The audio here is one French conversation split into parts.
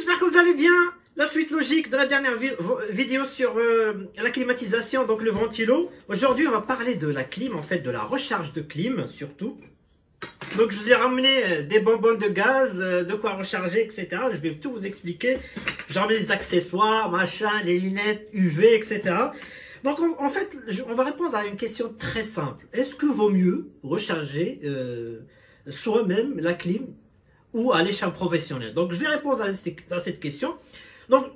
j'espère que vous allez bien. La suite logique de la dernière vidéo sur la climatisation, donc le ventilo. Aujourd'hui, on va parler de la clim, en fait, de la recharge de clim, surtout. Donc, je vous ai ramené des bonbonnes de gaz, de quoi recharger, etc. Je vais tout vous expliquer. J'ai ramené des accessoires, machin, les lunettes UV, etc. Donc, en fait, on va répondre à une question très simple. Est-ce que vaut mieux recharger soi-même la clim ou aller chez un professionnel? Donc, je vais répondre à cette question. Donc,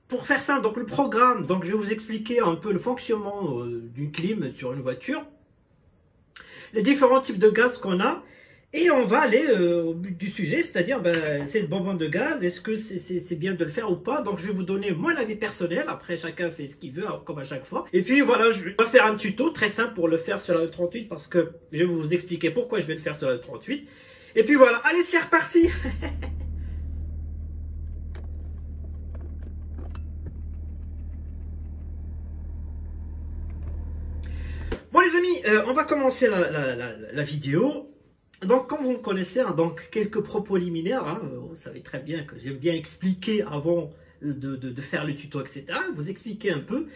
pour faire simple, donc le programme, donc je vais vous expliquer un peu le fonctionnement d'une clim sur une voiture, les différents types de gaz qu'on a, et on va aller au but du sujet, c'est-à-dire cette bonbonne de gaz, est-ce que c'est bien de le faire ou pas? Donc je vais vous donner mon avis personnel, après chacun fait ce qu'il veut, comme à chaque fois. Et puis voilà, je vais faire un tuto très simple pour le faire sur la E38, parce que je vais vous expliquer pourquoi je vais le faire sur la E38. Et puis voilà, allez, c'est reparti. Bon les amis, on va commencer la vidéo. Donc comme vous me connaissez, hein, donc quelques propos liminaires, hein, vous savez très bien que j'aime bien expliquer avant de faire le tuto, etc. Vous expliquer un peu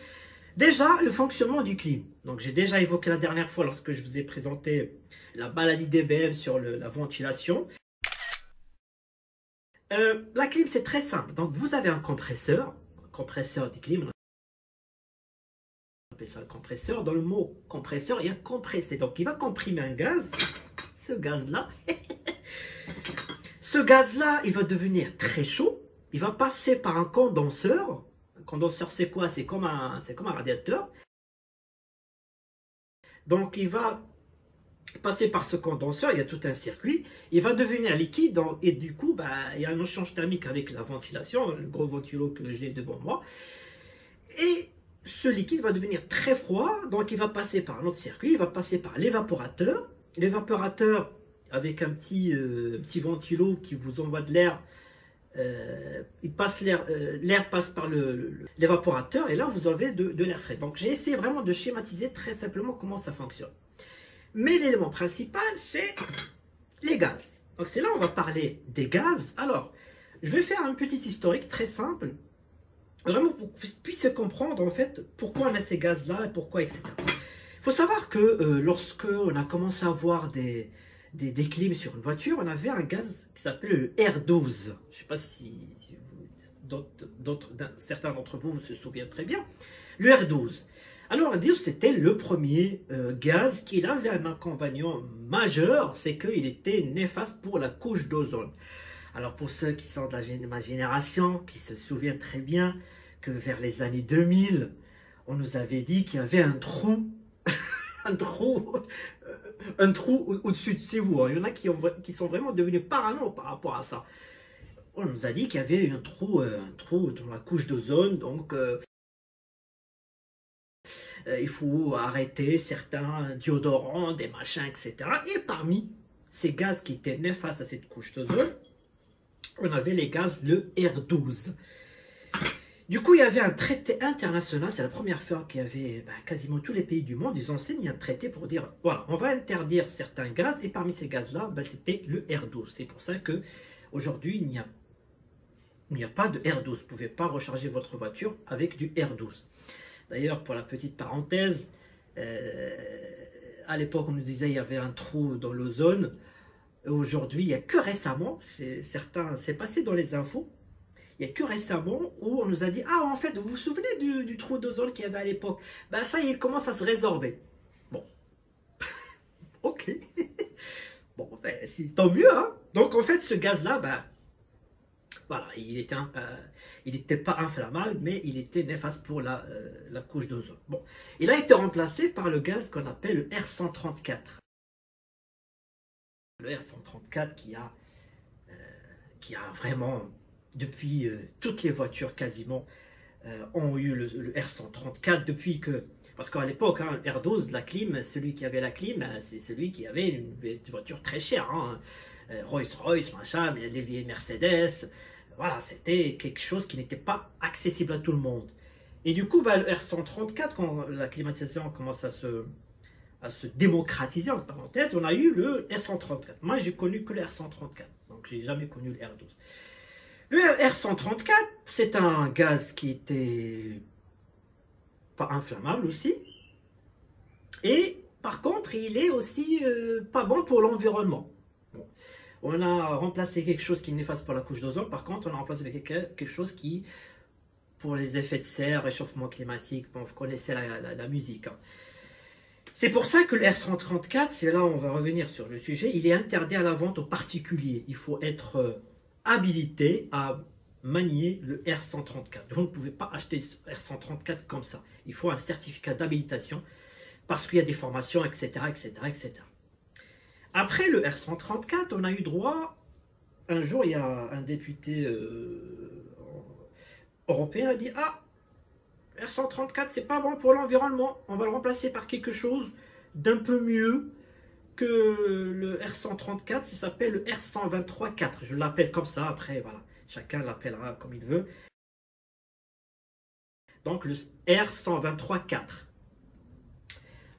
déjà le fonctionnement du clim. Donc j'ai déjà évoqué la dernière fois lorsque je vous ai présenté la maladie d'EBM sur la ventilation. La clim c'est très simple, donc vous avez un compresseur du clim. Ça, le compresseur. Dans le mot compresseur, il y a compressé. Donc, il va comprimer un gaz. Ce gaz-là, il va devenir très chaud. Il va passer par un condenseur. Un condenseur, c'est quoi? C'est comme un radiateur. Donc, il va passer par ce condenseur. Il y a tout un circuit. Il va devenir liquide. Et du coup, il y a un échange thermique avec la ventilation. Le gros ventilo que j'ai devant moi. Et ce liquide va devenir très froid, donc il va passer par un autre circuit, il va passer par l'évaporateur. L'évaporateur, avec un petit ventilo qui vous envoie de l'air, l'air passe par l'évaporateur, et là vous avez de l'air frais. Donc j'ai essayé vraiment de schématiser très simplement comment ça fonctionne. Mais l'élément principal, c'est les gaz. Donc c'est là où on va parler des gaz. Alors, je vais faire un petit historique très simple, vraiment pour que vous puissiez comprendre en fait pourquoi on a ces gaz-là et pourquoi, etc. Il faut savoir que lorsque on a commencé à avoir des clims sur une voiture, on avait un gaz qui s'appelait le R12. Je ne sais pas si certains d'entre vous se souviennent très bien. Le R12. Alors, le R12, c'était le premier gaz qui avait un inconvénient majeur, c'est qu'il était néfaste pour la couche d'ozone. Alors pour ceux qui sont de ma génération, qui se souviennent très bien que vers les années 2000, on nous avait dit qu'il y avait un trou, un trou au-dessus de chez vous. Il y en a qui sont vraiment devenus parano par rapport à ça. On nous a dit qu'il y avait un trou dans la couche d'ozone, donc il faut arrêter certains déodorants, des machins, etc. Et parmi ces gaz qui étaient néfastes à cette couche d'ozone, on avait les gaz, le R12. Du coup, il y avait un traité international, c'est la première fois qu'il y avait quasiment tous les pays du monde, ils ont signé un traité pour dire, voilà, on va interdire certains gaz, et parmi ces gaz-là, c'était le R12. C'est pour ça qu'aujourd'hui, il n'y a pas de R12. Vous ne pouvez pas recharger votre voiture avec du R12. D'ailleurs, pour la petite parenthèse, à l'époque, on nous disait qu'il y avait un trou dans l'ozone. Aujourd'hui, il n'y a que récemment, c'est passé dans les infos, il n'y a que récemment où on nous a dit, ah en fait, vous vous souvenez du trou d'ozone qu'il y avait à l'époque? Ça, il commence à se résorber. Bon, ok, bon, tant mieux, hein. Donc en fait, ce gaz-là, voilà, il n'était pas inflammable, mais il était néfaste pour la couche d'ozone. Bon, il a été remplacé par le gaz qu'on appelle le R134. Le R134 qui a vraiment, depuis toutes les voitures quasiment, ont eu le R134 depuis que, parce qu'à l'époque, hein, R12, la clim, celui qui avait la clim, c'est celui qui avait une voiture très chère, hein, Rolls-Royce, machin, les vieilles Mercedes, voilà, c'était quelque chose qui n'était pas accessible à tout le monde. Et du coup, le R134, quand la climatisation commence à se démocratiser, entre parenthèses, on a eu le R134. Moi, j'ai connu que le R134, donc j'ai jamais connu le R12. Le R134, c'est un gaz qui était pas inflammable aussi. Et par contre, il est aussi pas bon pour l'environnement. Bon. On a remplacé quelque chose qui n'efface pas la couche d'ozone. Par contre, on a remplacé avec quelque chose qui, pour les effets de serre, réchauffement climatique, bon, vous connaissez la musique. Hein. C'est pour ça que le R134, c'est là où on va revenir sur le sujet, il est interdit à la vente aux particuliers. Il faut être habilité à manier le R134. Vous ne pouvez pas acheter ce R134 comme ça. Il faut un certificat d'habilitation parce qu'il y a des formations, etc., etc., etc. Après le R134, on a eu droit, un jour, il y a un député européen qui a dit « Ah, R134, c'est pas bon pour l'environnement. On va le remplacer par quelque chose d'un peu mieux que le R134. Ça s'appelle le R123-4. Je l'appelle comme ça. Après, voilà. Chacun l'appellera comme il veut. Donc, le R123-4.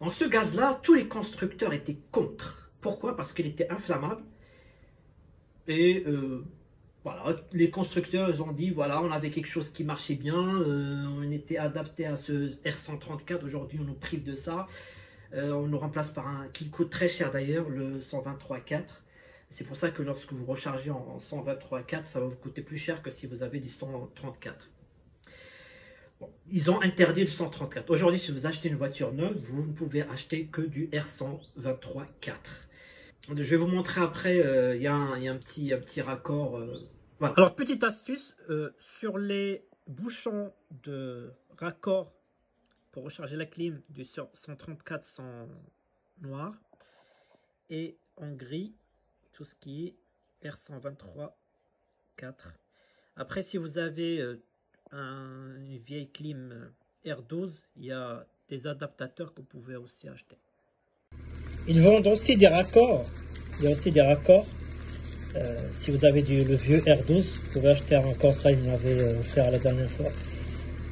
En ce gaz-là, tous les constructeurs étaient contre. Pourquoi? Parce qu'il était inflammable. Et voilà, les constructeurs ils ont dit, voilà, on avait quelque chose qui marchait bien, on était adapté à ce R134, aujourd'hui on nous prive de ça, on nous remplace par un qui coûte très cher d'ailleurs, le 123.4. C'est pour ça que lorsque vous rechargez en 123.4, ça va vous coûter plus cher que si vous avez du 134. Bon, ils ont interdit le 134. Aujourd'hui, si vous achetez une voiture neuve, vous ne pouvez acheter que du R123.4. Je vais vous montrer après, il y a un petit raccord. Voilà. Alors, petite astuce, sur les bouchons de raccord pour recharger la clim du 134 sans noir et en gris, tout ce qui est R123.4. Après, si vous avez une vieille clim R12, il y a des adaptateurs que vous pouvez aussi acheter. Ils vendent aussi des raccords. Il y a aussi des raccords. Si vous avez le vieux R12, vous pouvez acheter un raccord. Ça, ils me l'avaient offert la dernière fois.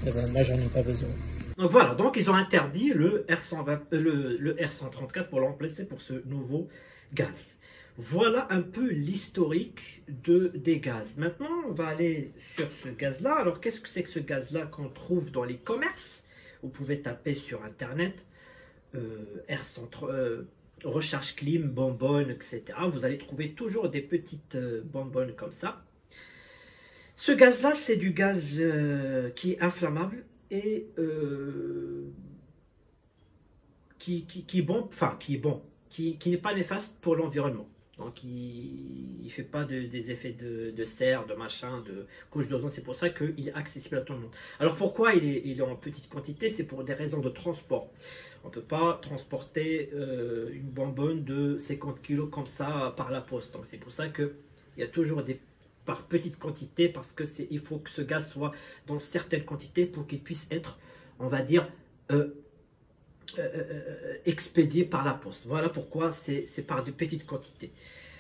Mais bon, moi, j'en ai pas besoin. Donc voilà, donc ils ont interdit le R134 pour le remplacer pour ce nouveau gaz. Voilà un peu l'historique des gaz. Maintenant, on va aller sur ce gaz-là. Alors, qu'est-ce que c'est que ce gaz-là qu'on trouve dans les commerces? Vous pouvez taper sur Internet. Recharge clim, bonbonne, etc. Vous allez trouver toujours des petites bonbonnes comme ça. Ce gaz-là, c'est du gaz qui est inflammable et qui est bon, qui n'est pas néfaste pour l'environnement. Donc, il ne fait pas des effets de serre, de machin, de couche d'ozone. C'est pour ça qu'il est accessible à tout le monde. Alors, pourquoi il est en petite quantité? C'est pour des raisons de transport. On ne peut pas transporter une bonbonne de 50 kg comme ça par la poste. Donc, c'est pour ça qu'il y a toujours par petite quantité, parce qu'il faut que ce gaz soit dans certaines quantités pour qu'il puisse être, on va dire, expédié par la poste. Voilà pourquoi c'est par de petites quantités.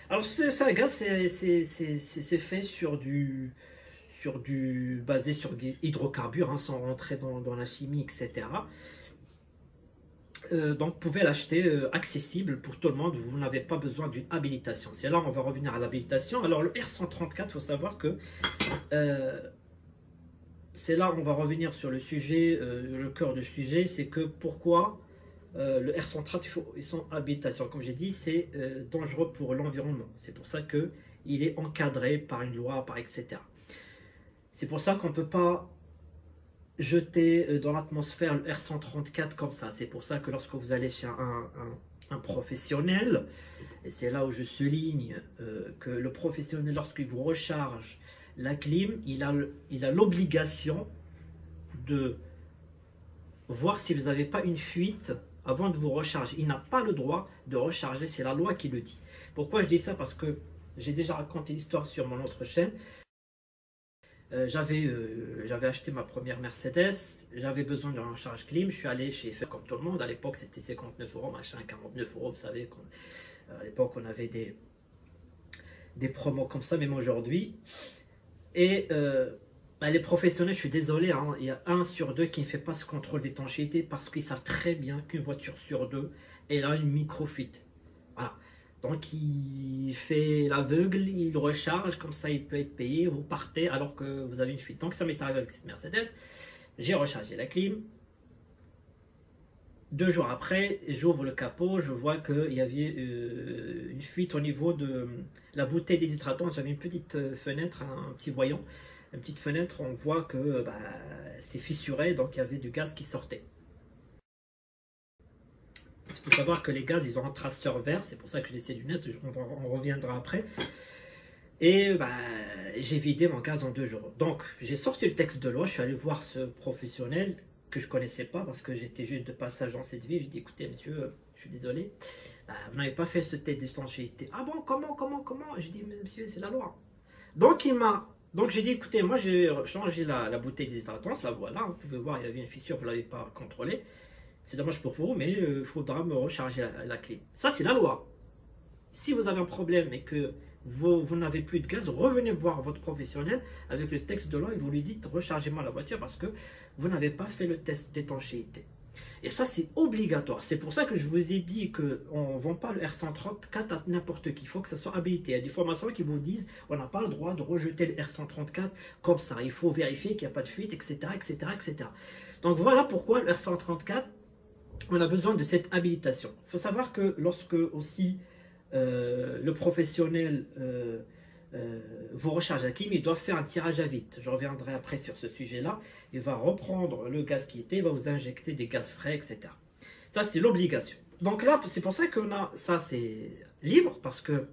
Alors ce gaz c'est fait basé sur des hydrocarbures, hein, sans rentrer dans la chimie, etc. Donc vous pouvez l'acheter accessible pour tout le monde, vous n'avez pas besoin d'une habilitation. C'est là on va revenir à l'habilitation. Alors le R134, il faut savoir que c'est là on va revenir sur le sujet, le cœur du sujet, c'est que pourquoi le R134 ils sont habilitation. Comme j'ai dit, c'est dangereux pour l'environnement. C'est pour ça qu'il est encadré par une loi, etc. C'est pour ça qu'on ne peut pas jeter dans l'atmosphère le R134 comme ça. C'est pour ça que lorsque vous allez chez un professionnel, et c'est là où je souligne que le professionnel, lorsqu'il vous recharge la clim, il a l'obligation de voir si vous n'avez pas une fuite avant de vous recharger. Il n'a pas le droit de recharger, c'est la loi qui le dit. Pourquoi je dis ça? Parce que j'ai déjà raconté l'histoire sur mon autre chaîne. J'avais acheté ma première Mercedes, j'avais besoin d'une recharge clim, je suis allé chez Fer comme tout le monde. À l'époque c'était 59 €, machin, 49 €, vous savez, à l'époque on avait des promos comme ça, même aujourd'hui. Et les professionnels, je suis désolé, hein, il y a 1 sur 2 qui ne fait pas ce contrôle d'étanchéité parce qu'ils savent très bien qu'une voiture sur 2, elle a une micro-fuite. Voilà. Donc il fait l'aveugle, il recharge, comme ça il peut être payé, vous partez alors que vous avez une fuite. Donc ça m'est arrivé avec cette Mercedes, j'ai rechargé la clim. 2 jours après, j'ouvre le capot, je vois qu'il y avait une fuite au niveau de la bouteille déshydratant. J'avais une petite fenêtre, un petit voyant, une petite fenêtre, on voit que c'est fissuré, donc il y avait du gaz qui sortait. Il faut savoir que les gaz, ils ont un traceur vert, c'est pour ça que j'ai ces lunettes, on reviendra après. Et j'ai vidé mon gaz en 2 jours. Donc j'ai sorti le texte de loi, je suis allé voir ce professionnel que je connaissais pas parce que j'étais juste de passage dans cette ville. J'ai dit écoutez monsieur, je suis désolé, vous n'avez pas fait ce test d'étanchéité. Ah bon, comment? J'ai dit monsieur, c'est la loi. Donc j'ai dit écoutez, moi j'ai changé la bouteille déshydratante, la voilà, vous pouvez voir, il y avait une fissure, vous ne l'avez pas contrôlée. C'est dommage pour vous, mais il faudra me recharger la clé. Ça, c'est la loi. Si vous avez un problème et que vous n'avez plus de gaz, revenez voir votre professionnel avec le texte de loi et vous lui dites rechargez-moi la voiture parce que vous n'avez pas fait le test d'étanchéité. Et ça, c'est obligatoire. C'est pour ça que je vous ai dit qu'on ne vend pas le R134 à n'importe qui. Il faut que ça soit habilité. Il y a des formations qui vous disent on n'a pas le droit de rejeter le R134 comme ça. Il faut vérifier qu'il n'y a pas de fuite, etc., etc., etc. Donc voilà pourquoi le R134, on a besoin de cette habilitation. Il faut savoir que lorsque aussi le professionnel vous recharge la clim, il doit faire un tirage à vide. Je reviendrai après sur ce sujet-là. Il va reprendre le gaz qui était, il va vous injecter des gaz frais, etc. Ça, c'est l'obligation. Donc là, c'est pour ça qu'on a ça, c'est libre, parce que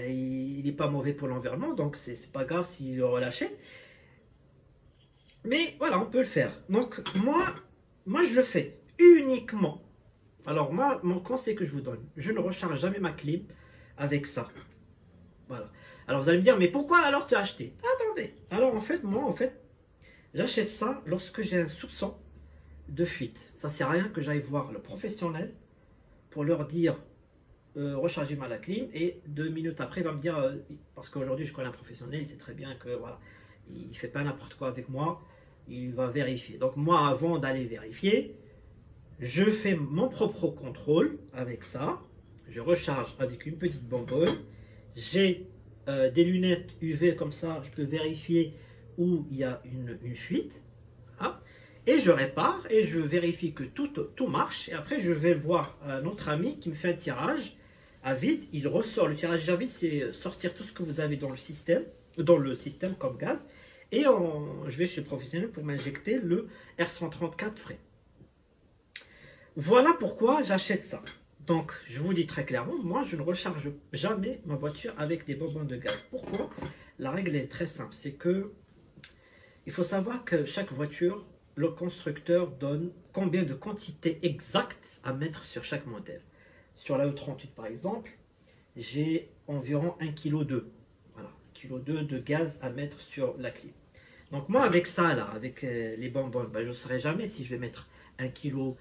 il n'est pas mauvais pour l'environnement, donc c'est pas grave s'il est relâché. Mais voilà, on peut le faire. Donc moi je le fais uniquement. Alors moi, mon conseil que je vous donne, je ne recharge jamais ma clim avec ça. Voilà. Alors vous allez me dire, mais pourquoi alors tu as acheté? Attendez. Alors moi, j'achète ça lorsque j'ai un soupçon de fuite. Ça sert à rien que j'aille voir le professionnel pour leur dire rechargez-moi la clim, et 2 minutes après il va me dire, parce qu'aujourd'hui je connais un professionnel, il sait très bien que voilà, il fait pas n'importe quoi avec moi, il va vérifier. Donc moi, avant d'aller vérifier, je fais mon propre contrôle avec ça. Je recharge avec une petite bonbonne. J'ai des lunettes UV, comme ça je peux vérifier où il y a une fuite. Hein, et je répare et je vérifie que tout marche. Et après je vais voir un autre ami qui me fait un tirage à vide. Il ressort le tirage à vide, c'est sortir tout ce que vous avez dans le système comme gaz. Et je vais chez le professionnel pour m'injecter le R134 frais. Voilà pourquoi j'achète ça. Donc, je vous dis très clairement, moi, je ne recharge jamais ma voiture avec des bonbons de gaz. Pourquoi? La règle est très simple. C'est que il faut savoir que chaque voiture, le constructeur donne combien de quantité exacte à mettre sur chaque modèle. Sur la E38, par exemple, j'ai environ 1,2 kg. Voilà, 1,2 kg de gaz à mettre sur la clim. Donc moi, avec ça, là, avec les bonbons, je ne saurais jamais si je vais mettre 1 kg.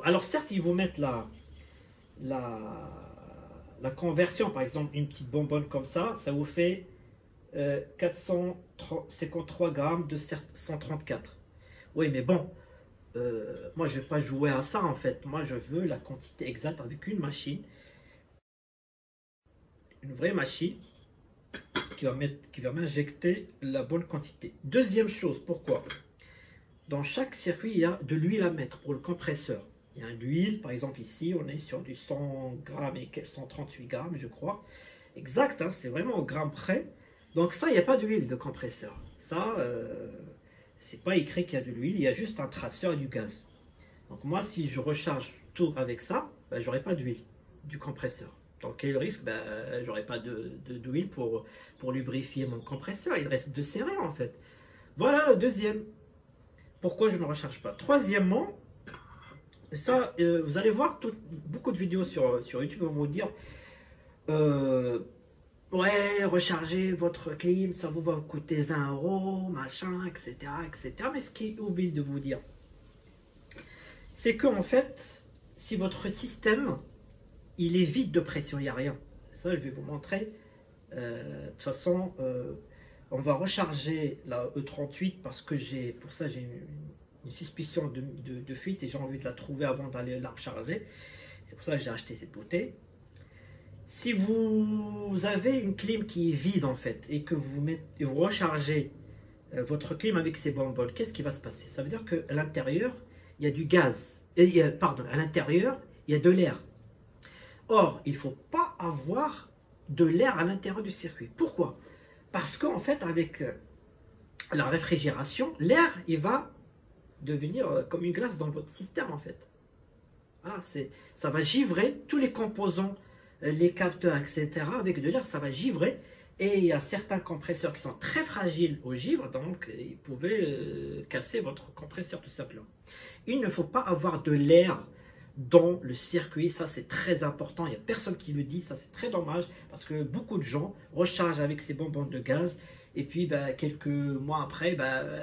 Alors certes, ils vous mettent la conversion, par exemple, une petite bonbonne comme ça vous fait 453 grammes de 134. Oui, mais bon, moi, je ne vais pas jouer à ça, en fait. Moi, je veux la quantité exacte avec une machine, une vraie machine, qui va m'injecter la bonne quantité. Deuxième chose, pourquoi? Dans chaque circuit, il y a de l'huile à mettre pour le compresseur. Il y a de l'huile, par exemple ici, on est sur du 100 grammes et 138 grammes, je crois. Exact, hein, c'est vraiment au gramme près. Donc ça, il n'y a pas d'huile de compresseur. Ça, c'est pas écrit qu'il y a de l'huile, il y a juste un traceur et du gaz. Donc moi, si je recharge tout avec ça, j'aurai pas d'huile du compresseur. Donc quel est le risque? J'aurai pas d'huile pour lubrifier mon compresseur. Il reste de serré en fait. Voilà le deuxième. Pourquoi je ne recharge pas? Troisièmement, ça, vous allez voir beaucoup de vidéos sur YouTube vont vous dire ouais, recharger votre clim, ça va vous coûter 20 €, machin, etc., etc. Mais ce qui oublie de vous dire, c'est qu'en fait, si votre système, il est vide de pression, il n'y a rien. Ça, je vais vous montrer. De toute façon, on va recharger la E38 parce que pour ça, j'ai une suspicion de fuite et j'ai envie de la trouver avant d'aller la recharger. C'est pour ça que j'ai acheté cette bouteille. si vous avez une clim qui est vide en fait et que vous rechargez votre clim avec ces bonbonnes, qu'est-ce qui va se passer? Ça veut dire qu'à l'intérieur, il y a du gaz. Pardon, à l'intérieur, il y a de l'air. Or, il ne faut pas avoir de l'air à l'intérieur du circuit. Pourquoi? Parce qu'en fait, avec la réfrigération, l'air, il va devenir comme une glace dans votre système en fait. Voilà, ça va givrer tous les composants, les capteurs, etc. Avec de l'air, ça va givrer. Et il y a certains compresseurs qui sont très fragiles au givre, donc ils pouvaient casser votre compresseur tout simplement. Il ne faut pas avoir de l'air dans le circuit, ça c'est très important, il n'y a personne qui le dit, ça c'est très dommage, parce que beaucoup de gens rechargent avec ces bonbons de gaz, et puis quelques mois après,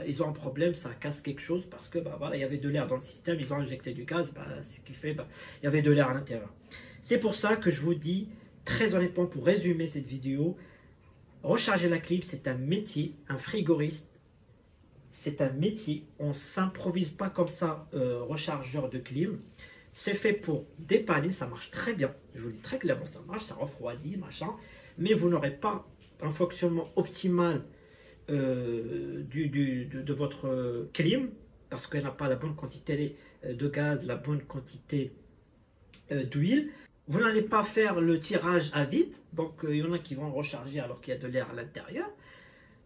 ils ont un problème, ça casse quelque chose, parce que voilà, il y avait de l'air dans le système, ils ont injecté du gaz, ce qui fait, il y avait de l'air à l'intérieur. C'est pour ça que je vous dis, très honnêtement, pour résumer cette vidéo, recharger la clim, c'est un métier, un frigoriste, c'est un métier, on ne s'improvise pas comme ça, rechargeur de clim. C'est fait pour dépanner, ça marche très bien. Je vous le dis très clairement, ça marche, ça refroidit, machin. Mais vous n'aurez pas un fonctionnement optimal de votre clim, parce qu'elle n'a pas la bonne quantité de gaz, la bonne quantité d'huile. Vous n'allez pas faire le tirage à vide, donc il y en a qui vont recharger alors qu'il y a de l'air à l'intérieur.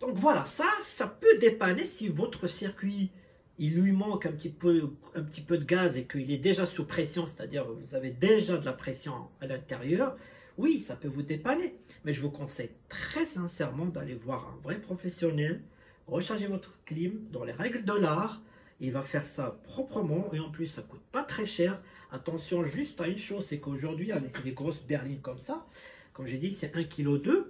Donc voilà, ça peut dépanner si votre circuit, il lui manque un petit peu de gaz et qu'il est déjà sous pression, c'est-à-dire vous avez déjà de la pression à l'intérieur. Oui, ça peut vous dépanner, mais je vous conseille très sincèrement d'aller voir un vrai professionnel, recharger votre clim dans les règles de l'art. Il va faire ça proprement et en plus ça coûte pas très cher. Attention juste à une chose, c'est qu'aujourd'hui avec les grosses berlines comme ça, comme j'ai dit c'est 1,2 kg.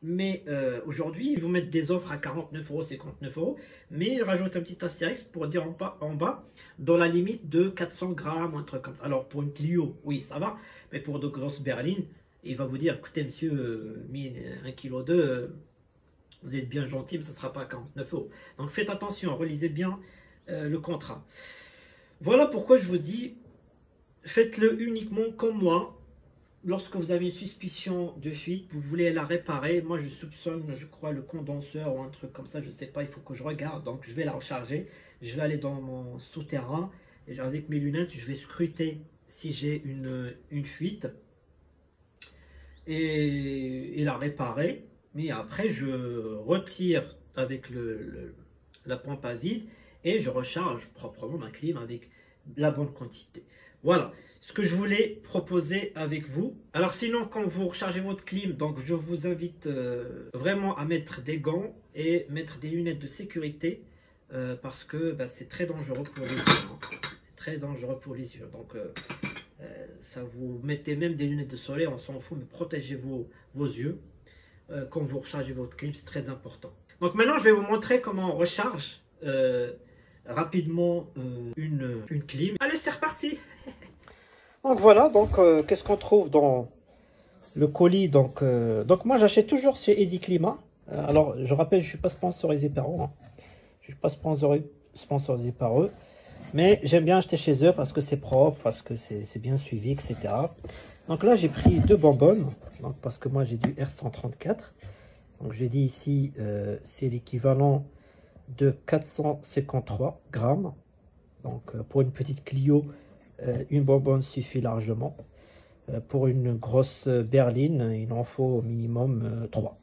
Mais aujourd'hui, ils vous mettent des offres à 49 €, 59 €, mais ils rajoutent un petit astérisque pour dire en bas, dans la limite de 400 grammes, un truc comme ça. Alors pour une Clio, oui, ça va, mais pour de grosses berlines, il va vous dire, écoutez monsieur, 1,2 kg, vous êtes bien gentil, mais ça ne sera pas à 49 €. Donc faites attention, relisez bien le contrat. Voilà pourquoi je vous dis, faites-le uniquement comme moi. Lorsque vous avez une suspicion de fuite, vous voulez la réparer. Moi, je soupçonne, je crois, le condenseur ou un truc comme ça. Je ne sais pas, il faut que je regarde. Donc, je vais la recharger. Je vais aller dans mon souterrain. Et avec mes lunettes, je vais scruter si j'ai une fuite. Et la réparer. Mais après, je retire avec la pompe à vide. Et je recharge proprement ma clim avec la bonne quantité. Voilà ce que je voulais proposer avec vous. Alors sinon, quand vous rechargez votre clim, donc je vous invite vraiment à mettre des gants et mettre des lunettes de sécurité parce que c'est très dangereux pour les yeux. Très dangereux pour les yeux. Donc ça vous mettez même des lunettes de soleil, on s'en fout, mais protégez vos yeux quand vous rechargez votre clim, c'est très important. Donc maintenant, je vais vous montrer comment on recharge rapidement une clim. Allez, c'est reparti. Donc voilà, donc qu'est-ce qu'on trouve dans le colis? Donc moi j'achète toujours chez Easy Climat. Alors je rappelle, je ne suis pas sponsorisé par eux. Je ne suis pas sponsorisé par eux. Mais j'aime bien acheter chez eux parce que c'est propre, parce que c'est bien suivi, etc. Donc là j'ai pris 2 bonbonnes. Donc, parce que moi j'ai du R134. Donc j'ai dit ici, c'est l'équivalent de 453 grammes. Donc pour une petite Clio, une bonbonne suffit largement. Pour une grosse berline, il en faut au minimum 3.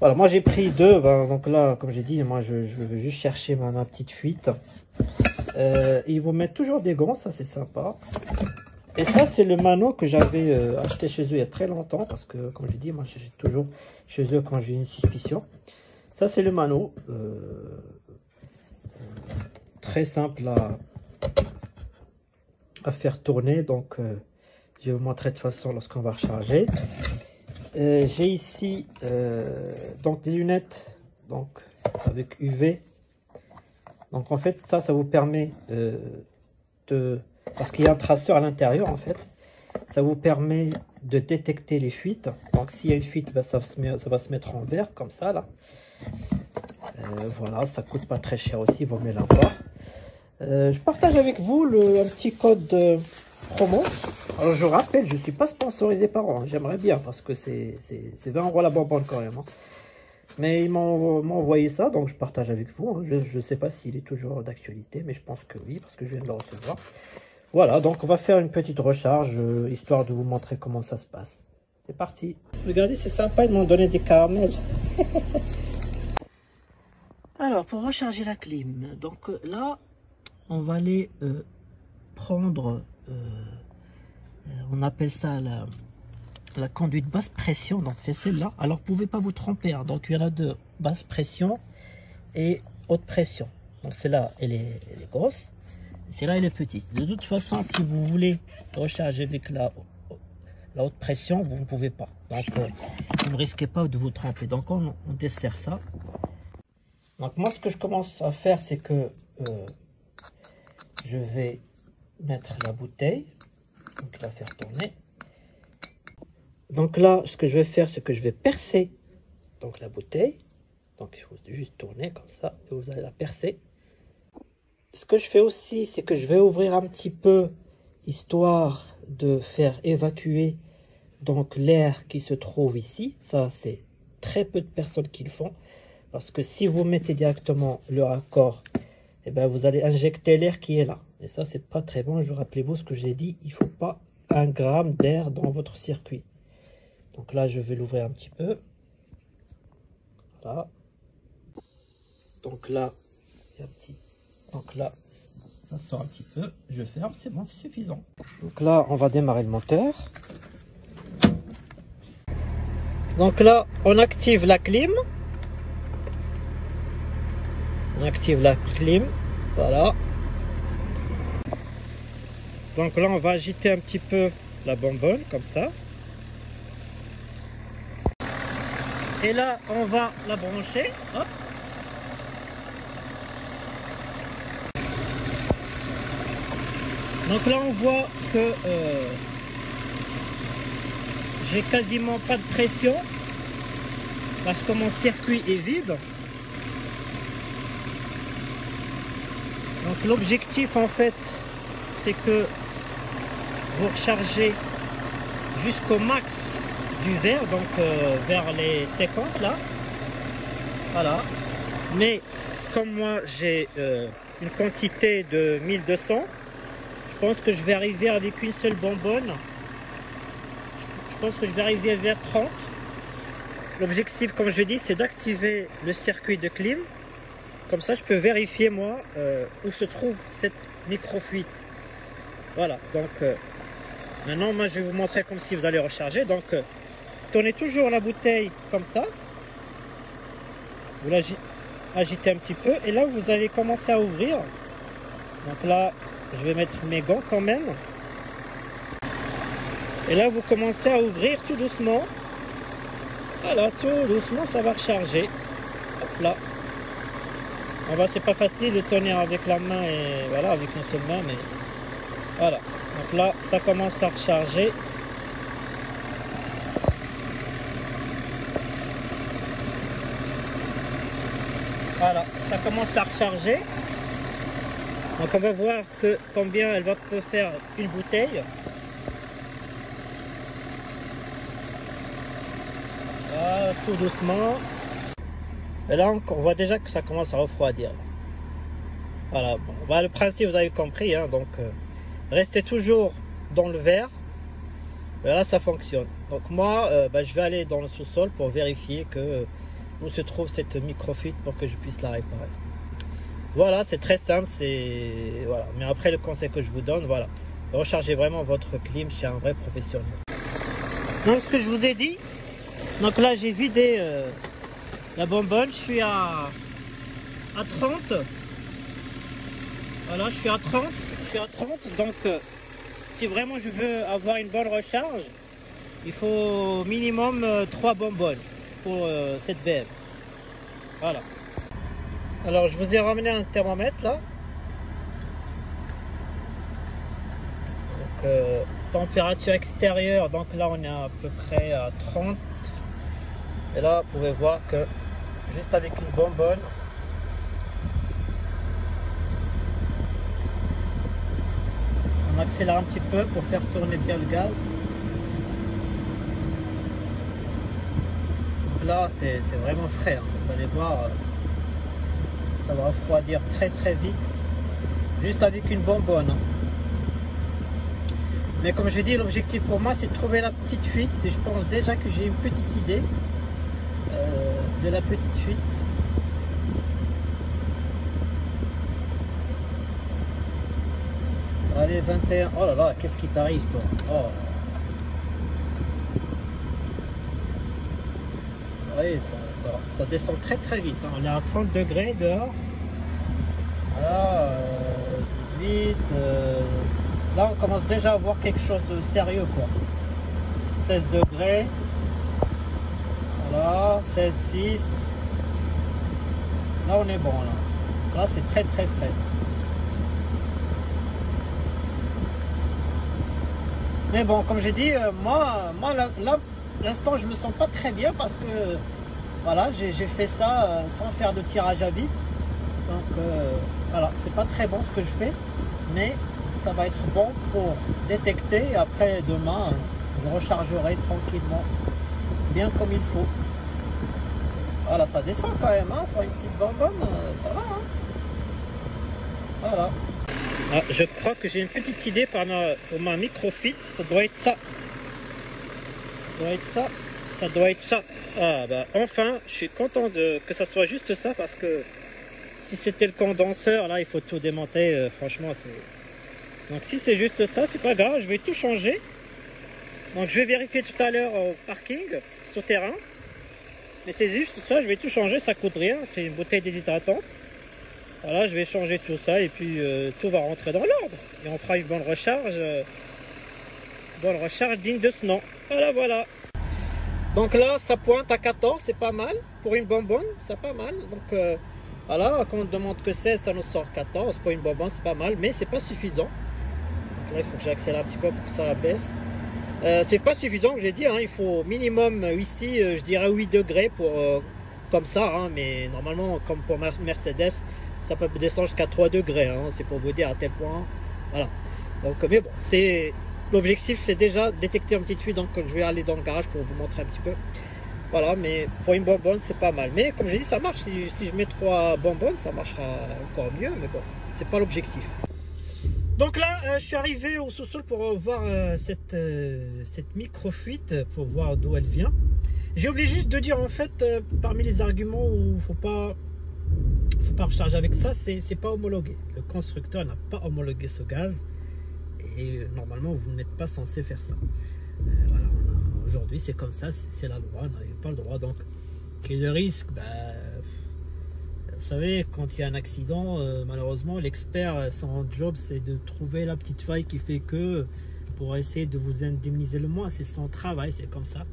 Voilà, moi j'ai pris 2. Donc là, comme j'ai dit, moi je veux juste chercher ma petite fuite. Ils vous mettent toujours des gants, ça c'est sympa. Et ça c'est le mano que j'avais acheté chez eux il y a très longtemps. Parce que, comme j'ai dit, moi j'achète toujours chez eux quand j'ai une suspicion. Ça c'est le mano. Très simple à faire tourner. Donc je vais vous montrer de toute façon lorsqu'on va recharger. J'ai ici donc des lunettes donc avec UV. Donc en fait ça vous permet parce qu'il y a un traceur à l'intérieur en fait, ça vous permet de détecter les fuites. Donc s'il y a une fuite, ça va se mettre en vert comme ça là. Voilà, ça coûte pas très cher aussi, vaut mieux l'avoir. Je partage avec vous un petit code promo. Alors je rappelle, je ne suis pas sponsorisé par eux. J'aimerais bien parce que c'est 20 € la bonbonne quand même. Hein. Mais ils m'ont envoyé ça, donc je partage avec vous. Hein. Je ne sais pas s'il est toujours d'actualité, mais je pense que oui, parce que je viens de le recevoir. Voilà, donc on va faire une petite recharge, histoire de vous montrer comment ça se passe. C'est parti. Regardez, c'est sympa, ils m'ont donné des caramels. Alors, pour recharger la clim, donc là, on va aller prendre, on appelle ça la conduite basse pression, donc c'est celle-là. Alors, vous ne pouvez pas vous tromper, hein. Donc il y en a deux, basse pression et haute pression. Donc celle-là, elle est grosse, celle-là, elle est petite. De toute façon, si vous voulez recharger avec la haute pression, vous ne pouvez pas. Donc, vous ne risquez pas de vous tromper. Donc, on dessert ça. Donc, moi, ce que je commence à faire, c'est que je vais mettre la bouteille. Donc, la faire tourner. Donc là, ce que je vais faire, c'est que je vais percer donc la bouteille. Donc, il faut juste tourner comme ça. Et vous allez la percer. Ce que je fais aussi, c'est que je vais ouvrir un petit peu, histoire de faire évacuer donc l'air qui se trouve ici. Ça, c'est très peu de personnes qui le font. Parce que si vous mettez directement le raccord, eh ben, vous allez injecter l'air qui est là. Et ça, c'est pas très bon. Rappelez-vous ce que j'ai dit. Il ne faut pas 1 gramme d'air dans votre circuit. Donc là, je vais l'ouvrir un petit peu. Voilà. Donc là, il y a un petit... Donc là, ça sort un petit peu. Je ferme, c'est bon, c'est suffisant. Donc là, on va démarrer le moteur. Donc là, on active la clim. On active la clim. Voilà. Donc là, on va agiter un petit peu la bonbonne, comme ça. Et là, on va la brancher. Hop. Donc là, on voit que j'ai quasiment pas de pression parce que mon circuit est vide. Donc l'objectif, en fait, c'est que vous rechargez jusqu'au max du verre, donc vers les 50 là. Voilà. Mais comme moi j'ai une quantité de 1200, je pense que je vais arriver avec une seule bonbonne. Je pense que je vais arriver vers 30. L'objectif, comme je dis, c'est d'activer le circuit de clim. Comme ça, je peux vérifier moi où se trouve cette micro-fuite. Voilà, donc maintenant, moi, je vais vous montrer comme si vous allez recharger. Donc, tournez toujours la bouteille comme ça. Vous l'agitez un petit peu. Et là, vous allez commencer à ouvrir. Donc là, je vais mettre mes gants quand même. Et là, vous commencez à ouvrir tout doucement. Voilà, tout doucement, ça va recharger. Hop là. En bas, c'est pas facile de tenir avec la main et voilà, avec une seule main, mais voilà. Donc là, ça commence à recharger. Voilà, ça commence à recharger. Donc on va voir que combien elle va faire une bouteille. Voilà, tout doucement. Et là, on voit déjà que ça commence à refroidir. Voilà, bon, bah, le principe, vous avez compris. Hein, donc, restez toujours dans le verre. Et là, ça fonctionne. Donc, moi, je vais aller dans le sous-sol pour vérifier que où se trouve cette microfuite pour que je puisse la réparer. Voilà, c'est très simple. Voilà. Mais après, le conseil que je vous donne, voilà, rechargez vraiment votre clim chez un vrai professionnel. Donc, ce que je vous ai dit, donc là, j'ai vidé la bonbonne, je suis à 30. Voilà, je suis à 30. Donc, si vraiment je veux avoir une bonne recharge, il faut minimum 3 bonbonnes pour cette BM. Voilà. Alors, je vous ai ramené un thermomètre là. Donc, température extérieure, donc là on est à peu près à 30. Et là, vous pouvez voir que juste avec une bonbonne, On accélère un petit peu pour faire tourner bien le gaz. Donc là, c'est vraiment frais. Hein. Vous allez voir, ça va refroidir très très vite. Juste avec une bonbonne. Hein. Mais comme je dis, l'objectif pour moi, c'est de trouver la petite fuite. Et je pense déjà que j'ai une petite idée de la petite fuite. Allez, 21. Oh là là, qu'est-ce qui t'arrive, toi? Oh. Oui, ça descend très très vite. Hein. On est à 30 degrés dehors. Voilà, 18. Là, on commence déjà à voir quelque chose de sérieux, quoi. 16 degrés. Voilà, 16, 6. Là, on est bon, là. Là, c'est très très frais. Mais bon, comme j'ai dit, moi là, l'instant, je me sens pas très bien parce que, voilà, j'ai fait ça sans faire de tirage à vide. Donc, voilà, c'est pas très bon ce que je fais, mais ça va être bon pour détecter. Et après, demain, je rechargerai tranquillement, bien comme il faut. Voilà, ça descend quand même, hein, pour une petite bonbonne, ça va, hein. Voilà. Ah, je crois que j'ai une petite idée pour ma microfit. Ça doit être ça. Ça doit être ça. Ah bah enfin, je suis content que ça soit juste ça parce que si c'était le condenseur, là il faut tout démonter. Franchement, c'est. Donc si c'est juste ça, c'est pas grave. Je vais tout changer. Donc je vais vérifier tout à l'heure au parking souterrain. Mais c'est juste ça. Je vais tout changer. Ça coûte rien. C'est une bouteille déshydratant. Voilà, je vais changer tout ça et puis tout va rentrer dans l'ordre. Et on fera une bonne recharge digne de ce nom. Voilà, voilà. Donc là, ça pointe à 14, c'est pas mal. Pour une bonbonne, c'est pas mal. Donc voilà, quand on demande que 16, ça nous sort 14. Pour une bonbonne, c'est pas mal, mais c'est pas suffisant. Donc là, il faut que j'accélère un petit peu pour que ça baisse. C'est pas suffisant, que j'ai dit. Hein, il faut minimum ici, je dirais 8 degrés pour comme ça. Hein, mais normalement, comme pour Mercedes, ça peut descendre jusqu'à 3 degrés, hein, c'est pour vous dire à tel point. Voilà. Donc, mais bon, l'objectif, c'est déjà détecter une petite fuite. Donc, je vais aller dans le garage pour vous montrer un petit peu. Voilà, mais pour une bonbonne, c'est pas mal. Mais comme j'ai dit, ça marche. Si je mets 3 bonbonnes, ça marchera encore mieux. Mais bon, c'est pas l'objectif. Donc là, je suis arrivé au sous-sol pour voir cette micro-fuite, pour voir d'où elle vient. J'ai oublié juste de dire, en fait, parmi les arguments où il faut pas recharger avec ça, c'est pas homologué. Le constructeur n'a pas homologué ce gaz et normalement vous n'êtes pas censé faire ça. Voilà, aujourd'hui c'est comme ça, c'est la loi, on n'a pas le droit. Donc quel est le risque? Vous savez, quand il y a un accident, malheureusement l'expert, son job c'est de trouver la petite faille qui fait que, pour essayer de vous indemniser le moins, c'est son travail, c'est comme ça.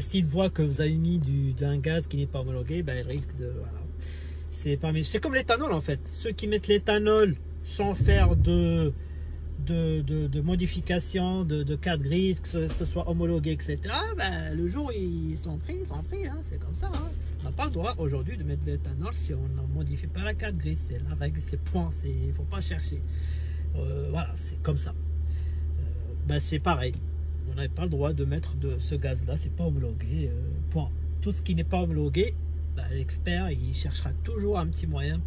S'il voit que vous avez mis d'un gaz qui n'est pas homologué, il risque de... Voilà. C'est comme l'éthanol en fait. Ceux qui mettent l'éthanol sans faire de modification, de carte grise, que ce soit homologué, etc. Le jour où ils sont pris, hein, c'est comme ça. Hein. On n'a pas le droit aujourd'hui de mettre de l'éthanol si on ne modifie pas la carte grise. C'est la règle, c'est point. Il ne faut pas chercher. Voilà, c'est comme ça. C'est pareil. On n'a pas le droit de mettre de ce gaz-là, c'est pas homologué. Point. Tout ce qui n'est pas homologué, l'expert il cherchera toujours un petit moyen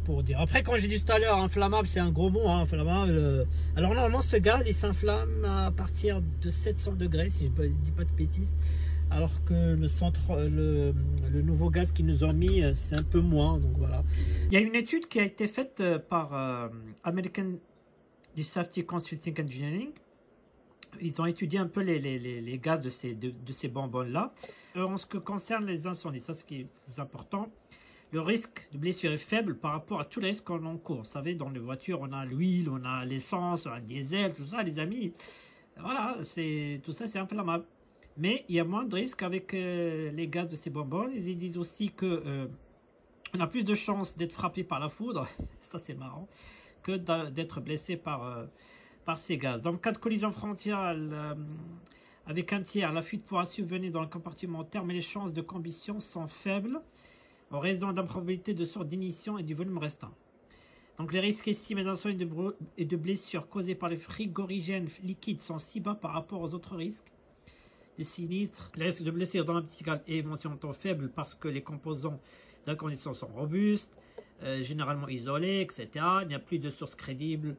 pour dire. Après, quand j'ai dit tout à l'heure, inflammable, c'est un gros mot, hein, inflammable. Alors normalement, ce gaz, il s'inflamme à partir de 700 degrés, si je ne dis pas de bêtises. Alors que le nouveau gaz qu'ils nous ont mis, c'est un peu moins. Donc voilà. Il y a une étude qui a été faite par American Safety Consulting Engineering. Ils ont étudié un peu les gaz de ces bonbonnes-là. En ce qui concerne les incendies, ça c'est ce qui est plus important, le risque de blessure est faible par rapport à tous les risques qu'on encourt. Vous savez, dans les voitures, on a l'huile, on a l'essence, on a le diesel, tout ça, les amis. Voilà, tout ça c'est inflammable. Mais il y a moins de risques avec les gaz de ces bonbonnes. Ils disent aussi que on a plus de chances d'être frappé par la foudre, ça c'est marrant, que d'être blessé par ces gaz. Dans le cas de collision frontale avec un tiers, la fuite pourra subvenir dans le compartimentaire, mais les chances de combustion sont faibles en raison d'improbabilité de sorte d'ignition et du volume restant. Donc les risques estimés d'incendie et de blessures causés par les frigorigènes liquides sont si bas par rapport aux autres risques. Les sinistres, les risques de blessures dans l'optical est mentionné faible parce que les composants de la condition sont robustes, généralement isolés, etc. Il n'y a plus de sources crédibles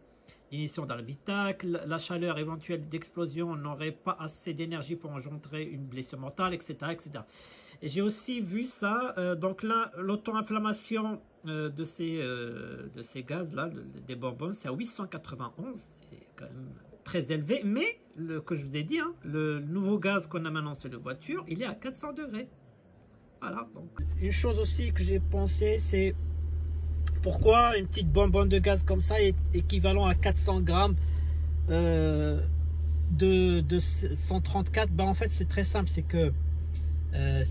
d'initiation dans l'habitacle. La chaleur éventuelle d'explosion n'aurait pas assez d'énergie pour engendrer une blessure mortale, etc. etc. Et j'ai aussi vu ça, donc là, l'auto-inflammation de ces gaz-là, des bonbons, c'est à 891, c'est quand même très élevé, mais, que je vous ai dit, hein, le nouveau gaz qu'on a maintenant sur les voitures, il est à 400 degrés. Voilà, donc. Une chose aussi que j'ai pensé, c'est pourquoi une petite bonbonne de gaz comme ça est équivalent à 400 grammes de 134. Ben, en fait, c'est très simple, c'est que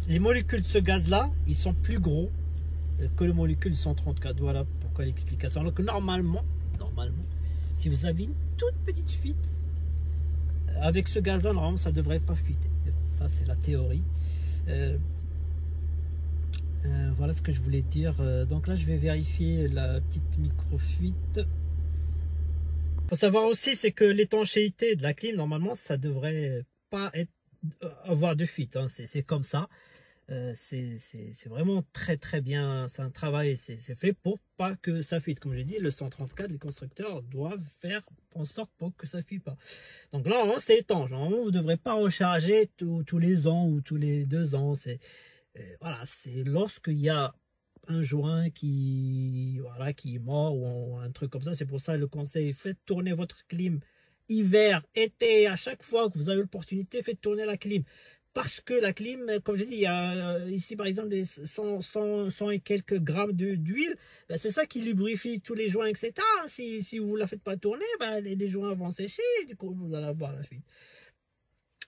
les molécules de ce gaz-là, ils sont plus gros que les molécules de 134. Voilà pourquoi l'explication. Donc normalement, si vous avez une toute petite fuite, avec ce gaz-là, normalement, ça ne devrait pas fuiter. Mais bon, ça, c'est la théorie. Voilà ce que je voulais dire. Donc là, je vais vérifier la petite micro-fuite. Il faut savoir aussi, c'est que l'étanchéité de la clim, normalement, ça devrait pas avoir de fuite. Hein. C'est comme ça. C'est vraiment très bien. C'est un travail, c'est fait pour pas que ça fuite. Comme je dis, le 134, les constructeurs doivent faire en sorte pour que ça ne fuite pas. Donc là, c'est étanche. Normalement, vous ne devrez pas recharger tous les ans ou tous les 2 ans. Voilà, c'est lorsqu'il y a un joint qui est mort ou un truc comme ça. C'est pour ça le conseil, faites tourner votre clim hiver, été, à chaque fois que vous avez l'opportunité, faites tourner la clim. Parce que la clim, comme je dis, il y a ici par exemple des 100 et quelques grammes d'huile. Ben, c'est ça qui lubrifie tous les joints, etc. Si vous ne la faites pas tourner, ben, les joints vont sécher et du coup vous allez avoir la fuite.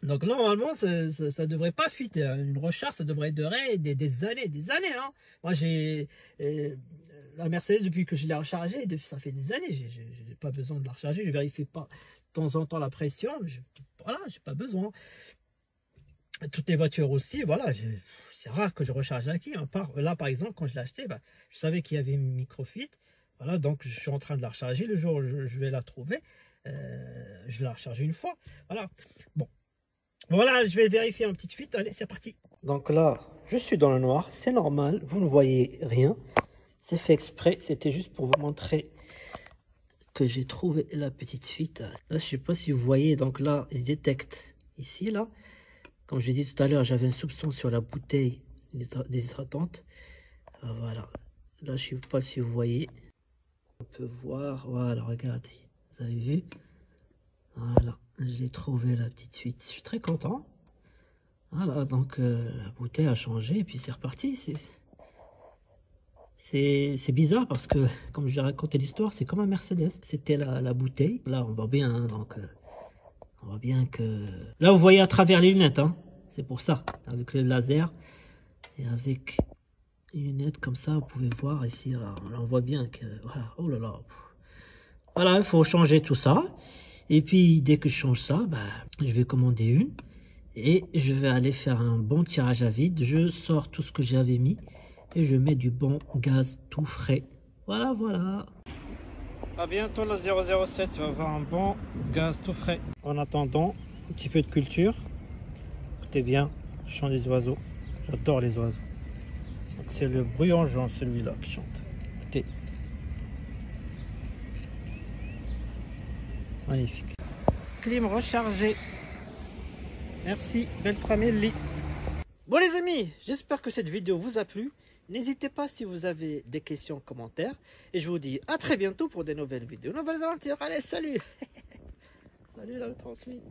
Donc normalement, ça ne devrait pas fuiter. Hein. Une recharge, ça devrait durer des années. Hein. Moi, j'ai la Mercedes, depuis que je l'ai rechargée, ça fait des années. Je n'ai pas besoin de la recharger. Je ne vérifie pas de temps en temps la pression. Voilà, je n'ai pas besoin. Toutes les voitures aussi, voilà. C'est rare que je recharge la clim. Là, par exemple, quand je l'ai acheté, bah, je savais qu'il y avait une micro-fuite. Voilà, donc je suis en train de la recharger. Le jour où je vais la trouver, je vais la recharger une fois. Voilà. Bon. Voilà, je vais vérifier une petite fuite. Allez, c'est parti. Donc là, je suis dans le noir. C'est normal. Vous ne voyez rien. C'est fait exprès. C'était juste pour vous montrer que j'ai trouvé la petite fuite. Là, je ne sais pas si vous voyez. Donc là, il détecte ici, là. Comme je l'ai dit tout à l'heure, j'avais un soupçon sur la bouteille déshydratante. Voilà. Là, je ne sais pas si vous voyez. On peut voir. Voilà, regardez. Vous avez vu? Voilà. Je l'ai trouvé la petite fuite. Je suis très content. Voilà, donc la bouteille a changé et puis c'est reparti. C'est bizarre parce que, comme je l'ai raconté l'histoire, c'est comme un Mercedes. C'était la bouteille. Là, on voit bien, hein, donc on voit bien que... Là, vous voyez à travers les lunettes, hein. C'est pour ça. Avec le laser et avec les lunettes comme ça, vous pouvez voir ici. Là, on voit bien que... Voilà, oh là là. Voilà, il faut changer tout ça. Et puis, dès que je change ça, bah, je vais commander une. Et je vais aller faire un bon tirage à vide. Je sors tout ce que j'avais mis. Et je mets du bon gaz tout frais. Voilà, voilà. À bientôt le 007. Tu vas avoir un bon gaz tout frais. En attendant, un petit peu de culture. Écoutez bien, chant des oiseaux. J'adore les oiseaux. C'est le bruit-en-juin, celui-là, qui chante. Écoutez. Magnifique. Clim rechargé. Merci, Beltramelli. Bon les amis, j'espère que cette vidéo vous a plu. N'hésitez pas si vous avez des questions, commentaires. Et je vous dis à très bientôt pour des nouvelles vidéos, nouvelles aventures. Allez, salut. Salut là, le 38.